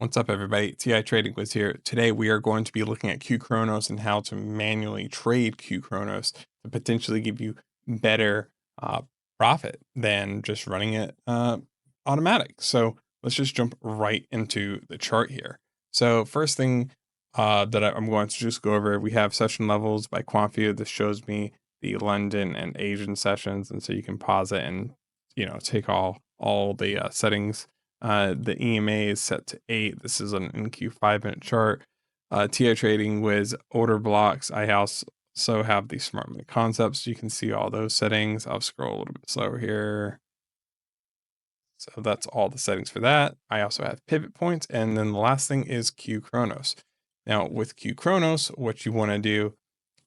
What's up, everybody? TI Trading was here. Today, we are going to be looking at Qkronos and how to manually trade Qkronos to potentially give you better profit than just running it automatic. So let's just jump right into the chart here. So first thing that I'm going to just go over, we have session levels by QuantVue. This shows me the London and Asian sessions, and so you can pause it and take all the settings. The EMA is set to 8. This is an NQ 5-minute chart. TI Trading with order blocks. I also have the smart money concepts. You can see all those settings. I'll scroll a little bit slower here. So that's all the settings for that. I also have pivot points. And then the last thing is Qkronos. Now with Qkronos, what you want to do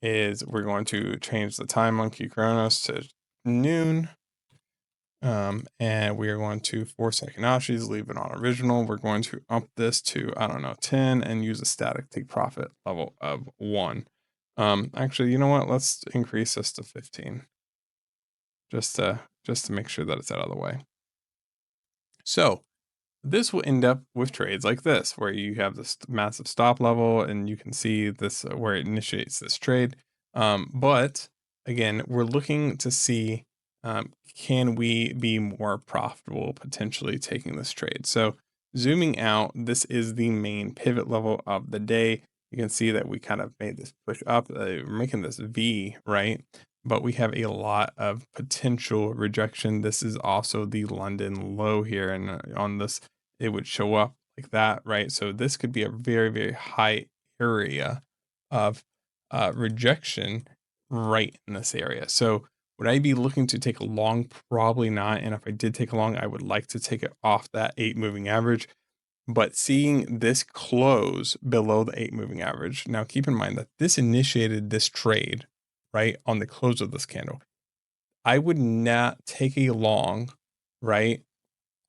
is we're going to change the time on Qkronos to noon. And we are going to 4-second options, leave it on original. We're going to up this to, I don't know, 10 and use a static take profit level of 1. Actually, you know what? Let's increase this to 15 just to make sure that it's out of the way. So this will end up with trades like this, where you have this massive stop level and you can see this where it initiates this trade. But again, we're looking to see, can we be more profitable potentially taking this trade? So zooming out, this is the main pivot level of the day. You can see that we kind of made this push up, we're making this V, right? But we have a lot of potential rejection. This is also the London low here, and on this, it would show up like that, right? So this could be a very, very high area of rejection right in this area. So would I be looking to take a long? Probably not. And if I did take a long, I would like to take it off that 8 moving average. But seeing this close below the 8 moving average, now keep in mind that this initiated this trade, right, on the close of this candle. I would not take a long, right,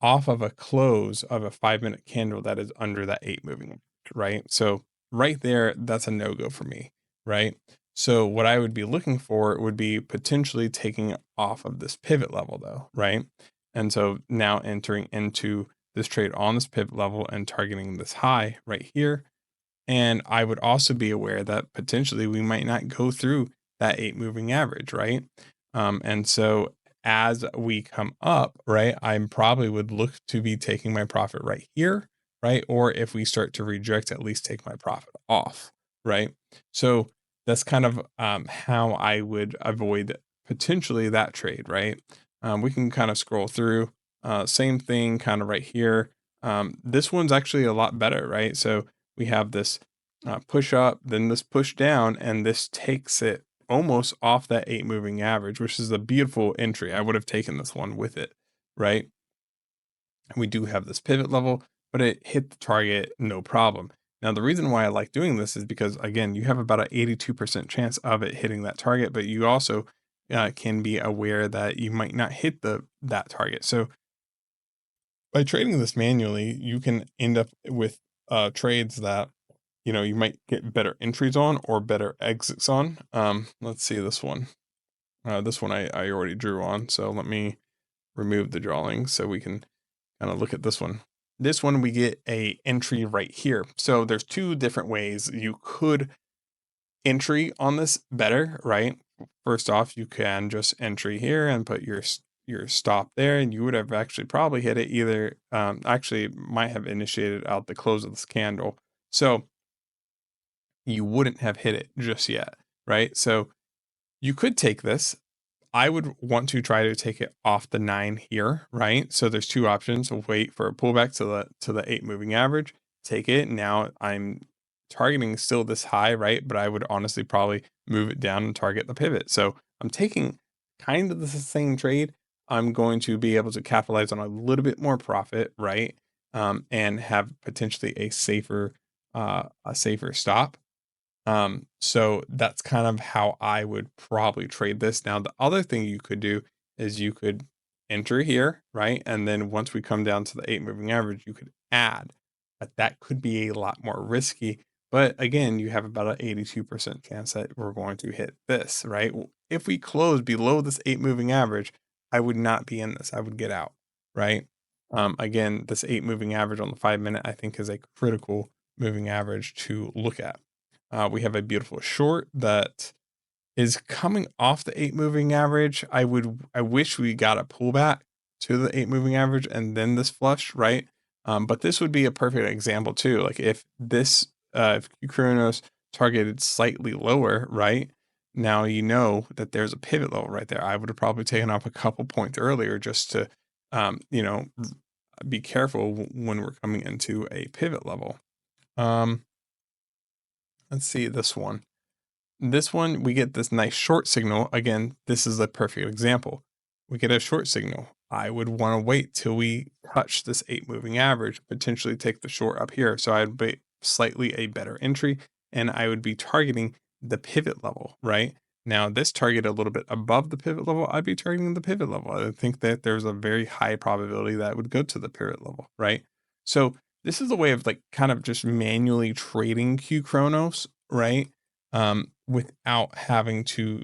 off of a close of a 5-minute candle that is under that 8 moving average, right? So right there, that's a no-go for me, right? So what I would be looking for would be potentially taking off of this pivot level though, right? And so now entering into this trade on this pivot level and targeting this high right here. And I would also be aware that potentially we might not go through that 8 moving average, right? And so as we come up, right, I probably would look to be taking my profit right here, right? Or if we start to reject, at least take my profit off, right? So that's kind of how I would avoid potentially that trade, right? We can kind of scroll through. Same thing kind of right here. This one's actually a lot better, right? So we have this push up, then this push down, and this takes it almost off that 8 moving average, which is a beautiful entry. I would have taken this one with it, right? And we do have this pivot level, but it hit the target no problem. Now, the reason why I like doing this is because, again, you have about an 82% chance of it hitting that target, but you also can be aware that you might not hit that target. So by trading this manually, you can end up with trades that you might get better entries on or better exits on. Let's see this one. This one I already drew on, so let me remove the drawing so we can kind of look at this one. This one we get a entry right here. So there's two different ways you could entry on this better, right? First off, you can just entry here and put your stop there, and you would have actually probably hit it either. Actually, might have initiated out the close of this candle. So you wouldn't have hit it just yet, right? So you could take this. I would want to try to take it off the 9 here, right? So there's two options. Wait for a pullback to the 8 moving average, take it. Now I'm targeting still this high, right? But I would honestly probably move it down and target the pivot. So I'm taking kind of the same trade. I'm going to be able to capitalize on a little bit more profit, right? And have potentially a safer stop. So that's kind of how I would probably trade this. Now, the other thing you could do is you could enter here, right? And then once we come down to the 8 moving average, you could add, but that could be a lot more risky. But again, you have about an 82% chance that we're going to hit this, right? If we close below this 8 moving average, I would not be in this. I would get out, right? Again, this 8 moving average on the 5-minute, I think, is a critical moving average to look at. We have a beautiful short that is coming off the 8 moving average. I wish we got a pullback to the 8 moving average and then this flush, right? But this would be a perfect example too. Like if this if Qkronos targeted slightly lower, right? Now you know that there's a pivot level right there. I would have probably taken off a couple points earlier just to be careful when we're coming into a pivot level. Let's see this one. This one, we get this nice short signal. Again, this is a perfect example. We get a short signal. I would want to wait till we touch this 8 moving average, potentially take the short up here. So I'd be slightly a better entry and I would be targeting the pivot level, right? Now, this target a little bit above the pivot level, I'd be targeting the pivot level. I think that there's a very high probability that it would go to the pivot level, right? So this is a way of like kind of just manually trading Qkronos, right? Without having to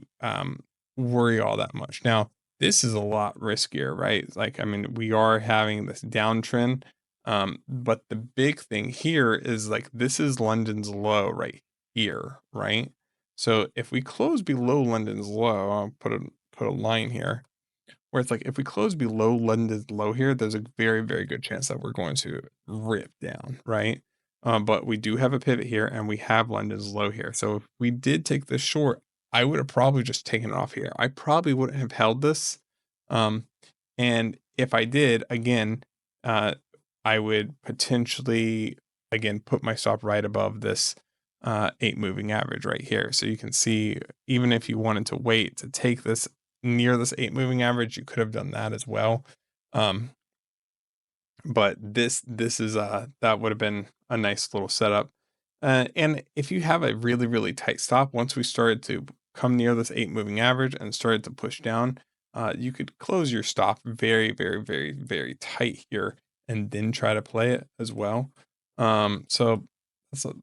worry all that much. Now, this is a lot riskier, right? Like, I mean, we are having this downtrend, but the big thing here is like this is London's low right here, right? So if we close below London's low, I'll put a line here where it's like if we close below London's low here, there's a very, very good chance that we're going to rip down, right? But we do have a pivot here and we have London's low here. So if we did take this short, I would have probably just taken it off here. I probably wouldn't have held this. Um, and if I did, again, I would potentially, again, put my stop right above this 8 moving average right here. So you can see, even if you wanted to wait to take this near this 8 moving average, you could have done that as well. But this is that would have been a nice little setup. And if you have a really, really tight stop, once we started to come near this 8 moving average and started to push down, you could close your stop very, very, very, very tight here and then try to play it as well. So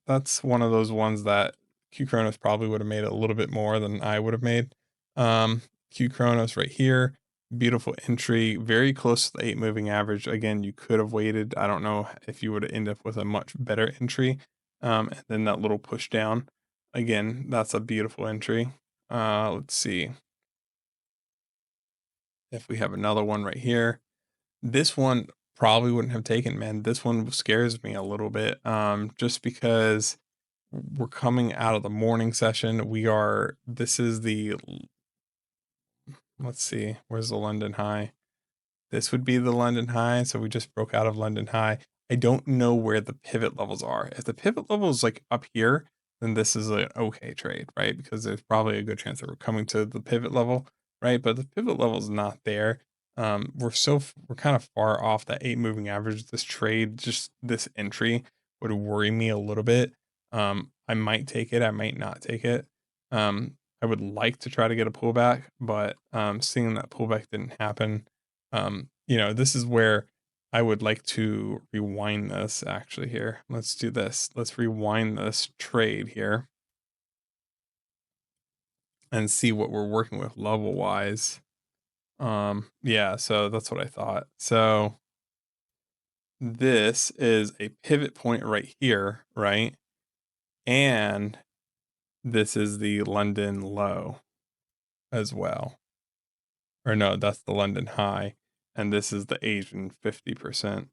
that's one of those ones that Qkronos probably would have made a little bit more than I would have made. Qkronos right here, beautiful entry, very close to the 8 moving average. Again, you could have waited. I don't know if you would end up with a much better entry. And then that little push down. Again, that's a beautiful entry. Let's see if we have another one right here. This one probably wouldn't have taken, man. This one scares me a little bit. Just because we're coming out of the morning session. This is let's see, where's the London high? This would be the London high. So we just broke out of London high. I don't know where the pivot levels are. If the pivot level is like up here, then this is an okay trade, right? Because there's probably a good chance that we're coming to the pivot level, right? But the pivot level is not there. We're kind of far off that 8 moving average. This trade, just this entry would worry me a little bit. I might take it, I might not take it. I would like to try to get a pullback, but seeing that pullback didn't happen, this is where I would like to rewind this actually here. Let's do this. Let's rewind this trade here and see what we're working with level wise. Yeah, so that's what I thought. So this is a pivot point right here, right? And this is the London low as well. Or no, that's the London high. And this is the Asian 50%.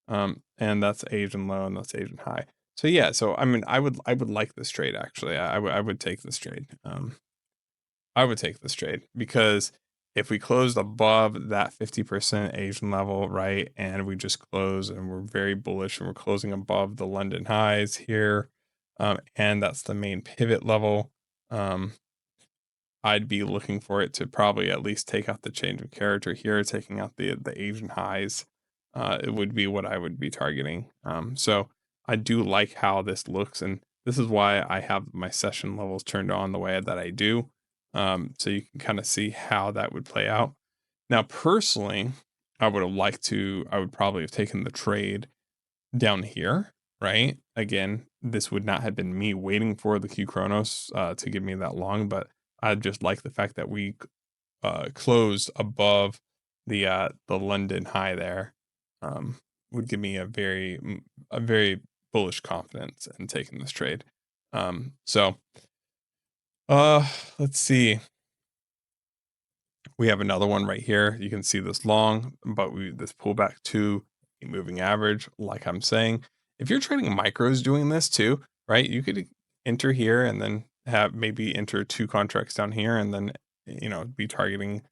And that's Asian low and that's Asian high. So yeah, so I mean, I would like this trade actually. I would take this trade. I would take this trade because if we closed above that 50% Asian level, right, and we just close and we're very bullish and we're closing above the London highs here, and that's the main pivot level, I'd be looking for it to probably at least take out the change of character here, taking out the Asian highs. It would be what I would be targeting. So I do like how this looks, and this is why I have my session levels turned on the way that I do. So you can kind of see how that would play out. Now, personally, I would probably have taken the trade down here, right? Again, this would not have been me waiting for the Qkronos to give me that long, but I just like the fact that we closed above the London high there. would give me a very bullish confidence in taking this trade. So let's see. We have another one right here. You can see this long, but this pullback to a moving average. Like I'm saying, if you're trading micros doing this too, right? You could enter here and then have maybe enter two contracts down here and then be targeting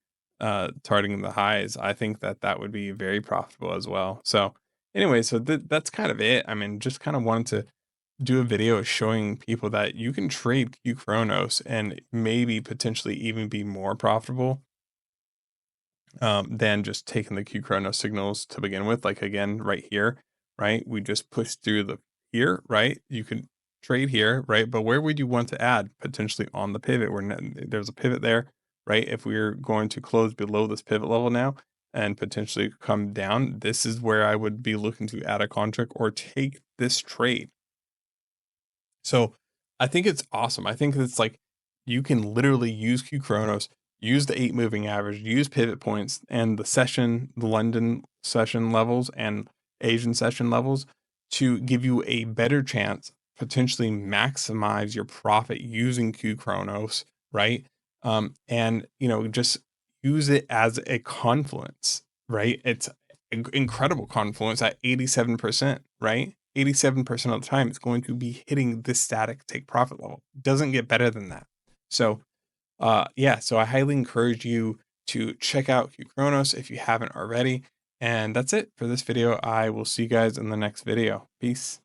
the highs. I think that that would be very profitable as well. So anyway, so that's kind of it. I mean, just kind of wanted to do a video showing people that you can trade Qkronos and maybe potentially even be more profitable than just taking the Qkronos signals to begin with. Like again, right here, right? We just push through the here, right? You can trade here, right? But where would you want to add potentially on the pivot? There's a pivot there, right? If we're going to close below this pivot level now and potentially come down, this is where I would be looking to add a contract or take this trade. So I think it's awesome. I think it's like you can literally use Qkronos, use the 8 moving average, use pivot points and the London session levels and Asian session levels to give you a better chance, potentially maximize your profit using Qkronos, right? And just use it as a confluence, right? It's incredible confluence at 87%, right? 87% of the time, it's going to be hitting this static take profit level. Doesn't get better than that. So, yeah, so I highly encourage you to check out Qkronos if you haven't already. And that's it for this video. I will see you guys in the next video. Peace.